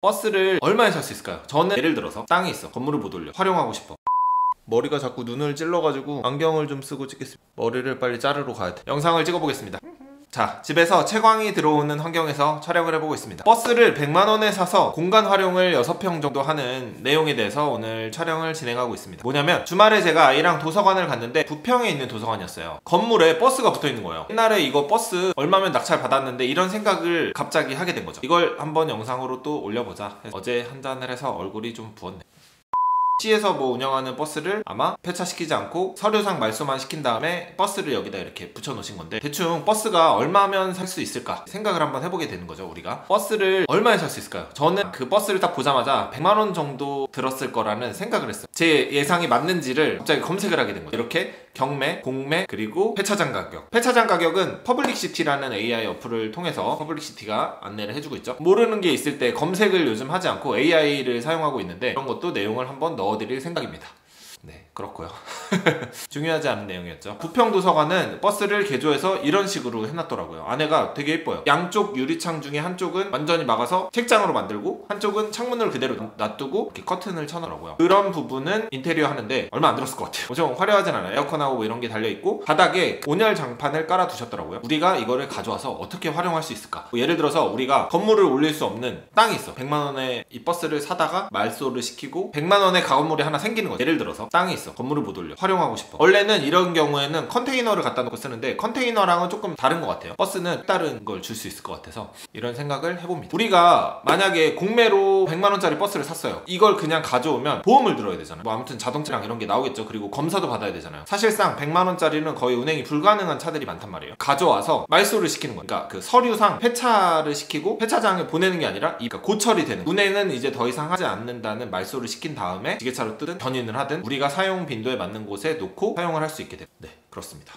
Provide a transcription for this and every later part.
버스를 얼마에 살 수 있을까요? 저는 예를 들어서 땅이 있어, 건물을 못 올려, 활용하고 싶어. 머리가 자꾸 눈을 찔러가지고 안경을 좀 쓰고 찍겠습니다. 머리를 빨리 자르러 가야 돼. 영상을 찍어보겠습니다. 자, 집에서 채광이 들어오는 환경에서 촬영을 해보고 있습니다. 버스를 100만원에 사서 공간 활용을 6평 정도 하는 내용에 대해서 오늘 촬영을 진행하고 있습니다. 뭐냐면 주말에 제가 아이랑 도서관을 갔는데 부평에 있는 도서관이었어요. 건물에 버스가 붙어있는 거예요. 옛날에 이거 버스 얼마면 낙찰 받았는데 이런 생각을 갑자기 하게 된 거죠. 이걸 한번 영상으로 또 올려보자 해서 어제 한잔을 해서 얼굴이 좀 부었네. 시에서 뭐 운영하는 버스를 아마 폐차시키지 않고 서류상 말소만 시킨 다음에 버스를 여기다 이렇게 붙여 놓으신 건데, 대충 버스가 얼마면 살 수 있을까 생각을 한번 해보게 되는 거죠. 우리가 버스를 얼마에 살 수 있을까요? 저는 그 버스를 딱 보자마자 100만원 정도 들었을 거라는 생각을 했어요. 제 예상이 맞는지를 갑자기 검색을 하게 된 거죠. 이렇게 경매, 공매, 그리고 폐차장 가격. 폐차장 가격은 퍼블릭시티라는 AI 어플을 통해서 퍼블릭시티가 안내를 해주고 있죠. 모르는 게 있을 때 검색을 요즘 하지 않고 AI를 사용하고 있는데, 그런 것도 내용을 한번 넣어드릴 생각입니다. 네, 그렇고요. 중요하지 않은 내용이었죠. 부평도서관은 버스를 개조해서 이런 식으로 해놨더라고요. 안에가 되게 예뻐요. 양쪽 유리창 중에 한쪽은 완전히 막아서 책장으로 만들고, 한쪽은 창문을 그대로 놔두고 이렇게 커튼을 쳐놓더라고요. 그런 부분은 인테리어 하는데 얼마 안 들었을 것 같아요. 엄청 화려하진 않아요. 에어컨하고 뭐 이런 게 달려있고, 바닥에 온열 장판을 깔아 두셨더라고요. 우리가 이거를 가져와서 어떻게 활용할 수 있을까? 뭐 예를 들어서 우리가 건물을 올릴 수 없는 땅이 있어. 100만원에 이 버스를 사다가 말소를 시키고 100만원의 가건물이 하나 생기는 거죠. 예를 들어서 땅이 있어, 건물을 못 올려, 활용하고 싶어. 원래는 이런 경우에는 컨테이너를 갖다 놓고 쓰는데 컨테이너랑은 조금 다른 것 같아요. 버스는 다른 걸 줄 수 있을 것 같아서 이런 생각을 해봅니다. 우리가 만약에 공매로 100만원짜리 버스를 샀어요. 이걸 그냥 가져오면 보험을 들어야 되잖아요. 뭐 아무튼 자동차랑 이런 게 나오겠죠. 그리고 검사도 받아야 되잖아요. 사실상 100만원짜리는 거의 운행이 불가능한 차들이 많단 말이에요. 가져와서 말소를 시키는 거니까, 그러니까 그 서류상 폐차를 시키고 폐차장에 보내는 게 아니라 그러니까 고철이 되는, 운행은 이제 더 이상 하지 않는다는 말소를 시킨 다음에 지게차로 뜨든 견인을 하든 우리가 사용 빈도에 맞는 곳에 놓고 사용을 할 수 있게 됩니다. 네, 그렇습니다.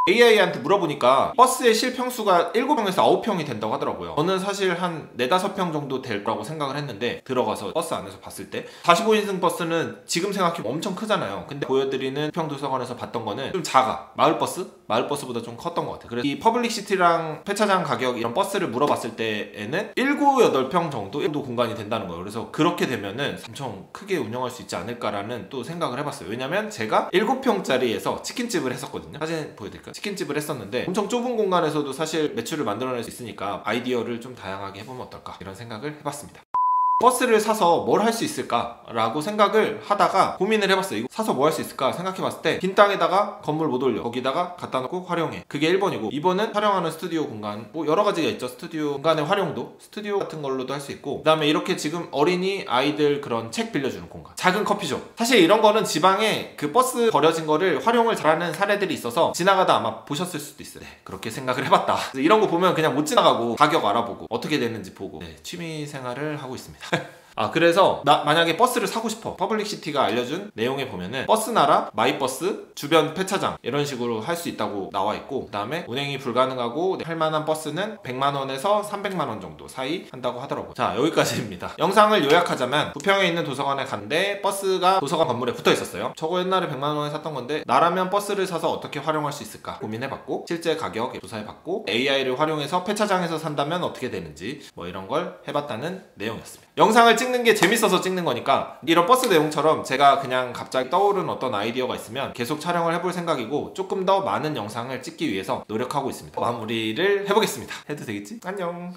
AI한테 물어보니까 버스의 실평수가 7평에서 9평이 된다고 하더라고요. 저는 사실 한 4, 5평 정도 될 거라고 생각을 했는데, 들어가서 버스 안에서 봤을 때 45인승 버스는 지금 생각해보면 엄청 크잖아요. 근데 보여드리는 부평도서관에서 봤던 거는 좀 작아. 마을버스보다 좀 컸던 것 같아요. 그래서 이 퍼블릭시티랑 폐차장 가격 이런 버스를 물어봤을 때에는 7, 8평 정도 공간이 된다는 거예요. 그래서 그렇게 되면은 엄청 크게 운영할 수 있지 않을까라는 또 생각을 해봤어요. 왜냐면 제가 7평짜리에서 치킨집을 했었거든요. 사진 보여드릴까요? 치킨집을 했었는데 엄청 좁은 공간에서도 사실 매출을 만들어낼 수 있으니까 아이디어를 좀 다양하게 해보면 어떨까, 이런 생각을 해봤습니다. 버스를 사서 뭘 할 수 있을까 라고 생각을 하다가 고민을 해봤어요. 이거 사서 뭐 할 수 있을까 생각해봤을 때, 빈 땅에다가 건물 못 올려, 거기다가 갖다 놓고 활용해. 그게 1번이고, 2번은 촬영하는 스튜디오 공간, 뭐 여러 가지가 있죠. 스튜디오 공간의 활용도, 스튜디오 같은 걸로도 할 수 있고, 그 다음에 이렇게 지금 어린이 아이들 그런 책 빌려주는 공간, 작은 커피숍. 사실 이런 거는 지방에 그 버스 버려진 거를 활용을 잘하는 사례들이 있어서 지나가다 아마 보셨을 수도 있어요. 네, 그렇게 생각을 해봤다. 이런 거 보면 그냥 못 지나가고 가격 알아보고 어떻게 되는지 보고, 네, 취미 생활을 하고 있습니다. 그래서 만약에 버스를 사고 싶어, 퍼블릭시티가 알려준 내용에 보면은 버스나라, 마이버스, 주변 폐차장 이런 식으로 할 수 있다고 나와 있고, 그 다음에 운행이 불가능하고 할만한 버스는 100만원에서 300만원 정도 사이 한다고 하더라고요. 자, 여기까지입니다. 영상을 요약하자면, 부평에 있는 도서관에 갔는데 버스가 도서관 건물에 붙어 있었어요. 저거 옛날에 100만원에 샀던 건데 나라면 버스를 사서 어떻게 활용할 수 있을까 고민해봤고, 실제 가격 조사해봤고, AI를 활용해서 폐차장에서 산다면 어떻게 되는지 뭐 이런 걸 해봤다는 내용이었습니다. 영상을 찍는 게 재밌어서 찍는 거니까, 이런 버스 내용처럼 제가 그냥 갑자기 떠오른 어떤 아이디어가 있으면 계속 촬영을 해볼 생각이고, 조금 더 많은 영상을 찍기 위해서 노력하고 있습니다. 마무리를 해보겠습니다. 해도 되겠지? 안녕.